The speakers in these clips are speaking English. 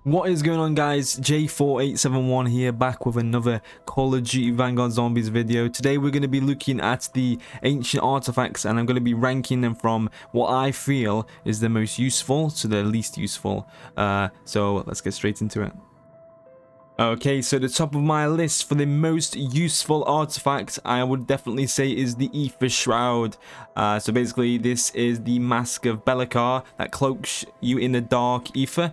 What is going on, guys? J4871 here, back with another Call of Duty Vanguard Zombies video. Today we're going to be looking at the ancient artifacts, and I'm going to be ranking them from what I feel is the most useful to the least useful. So let's get straight into it. Okay, so the top of my list for the most useful artifact, I would definitely say, is the Aether Shroud. So basically, this is the mask of Bellicar that cloaks you in the dark ether,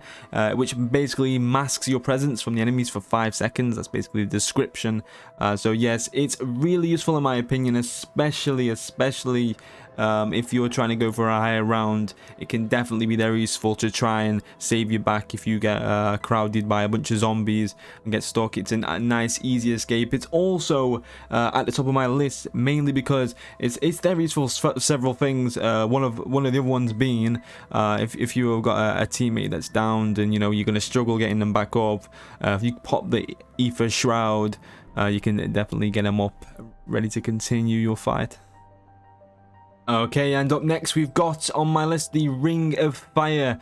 which basically masks your presence from the enemies for 5 seconds. That's basically the description. So yes, it's really useful in my opinion, especially if you're trying to go for a higher round. It can definitely be very useful to try and save you back if you get crowded by a bunch of zombies and get stuck. It's a nice, easy escape. It's also at the top of my list mainly because it's very useful for several things. One of the other ones being if you have got a teammate that's downed and you're going to struggle getting them back up, if you pop the Aether Shroud, you can definitely get them up ready to continue your fight. Okay, and up next we've got on my list the Ring of Fire,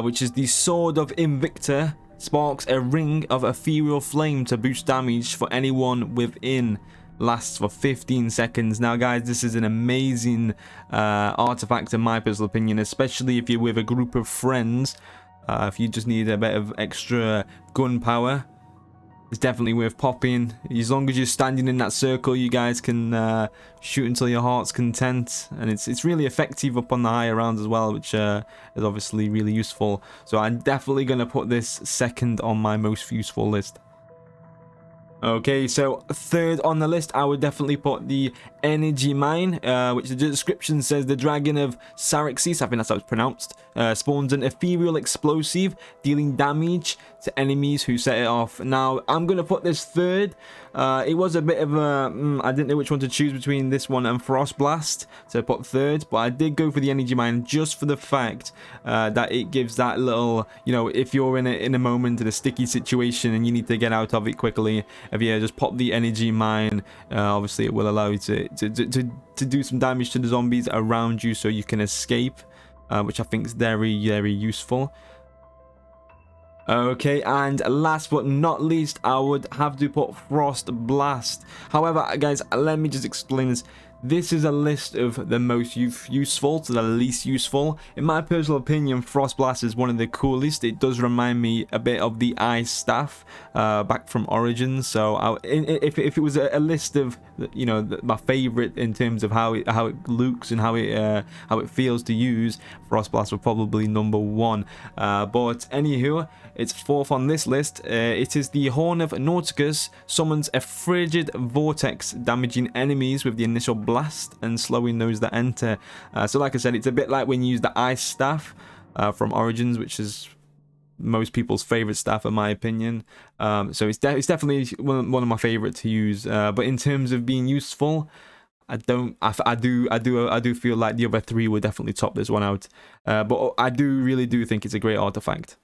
which is the Sword of Invicta. Sparks a ring of ethereal flame to boost damage for anyone within. Lasts for 15 seconds. Now guys, this is an amazing artifact in my personal opinion, especially if you're with a group of friends. If you just need a bit of extra gun power, it's definitely worth popping. As long as you're standing in that circle, you guys can shoot until your heart's content, and it's really effective up on the higher rounds as well, which is obviously really useful. So I'm definitely going to put this second on my most useful list. Okay, so third on the list, I would definitely put the Energy Mine, which the description says the Dragon of Saraxis, I think that's how it's pronounced, spawns an ethereal explosive, dealing damage to enemies who set it off. Now, I'm going to put this third. It was a bit of a... I didn't know which one to choose between this one and Frost Blast, so I put third, but I did go for the Energy Mine just for the fact that it gives that little, if you're in a moment, in a sticky situation and you need to get out of it quickly, if you just pop the Energy Mine, obviously it will allow you to do some damage to the zombies around you so you can escape, which I think is very, very useful. Okay, and last but not least, I would have to put Frost Blast. However, guys, let me just explain this. This is a list of the most useful to the least useful. In my personal opinion, Frost Blast is one of the coolest. It does remind me a bit of the Ice Staff back from Origins. So if it was a list of my favorite in terms of how it looks and how it feels to use, Frost Blast would probably number one. But anywho, it's fourth on this list. It is the Horn of Nauticus, summons a frigid vortex, damaging enemies with the initial blast and slowing those that enter. So like I said, it's a bit like when you use the Ice Staff from Origins, which is most people's favorite staff in my opinion. So it's definitely one of my favorite to use. But in terms of being useful, I do feel like the other three would definitely top this one out. But I really do think it's a great artifact.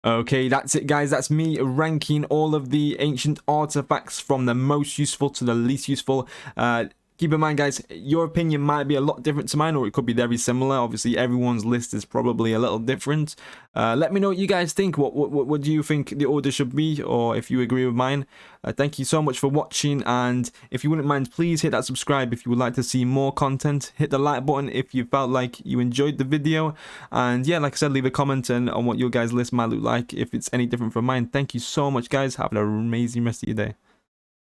Okay, that's it, guys. That's me ranking all of the ancient artifacts from the most useful to the least useful. Keep in mind, guys, your opinion might be a lot different to mine, or it could be very similar. Obviously, everyone's list is probably a little different. Let me know what you guys think. What do you think the order should be, or if you agree with mine? Thank you so much for watching, and if you wouldn't mind, please hit that subscribe if you would like to see more content. Hit the like button if you felt like you enjoyed the video, and yeah, like I said, leave a comment on what your guys' list might look like if it's any different from mine. Thank you so much, guys. Have an amazing rest of your day.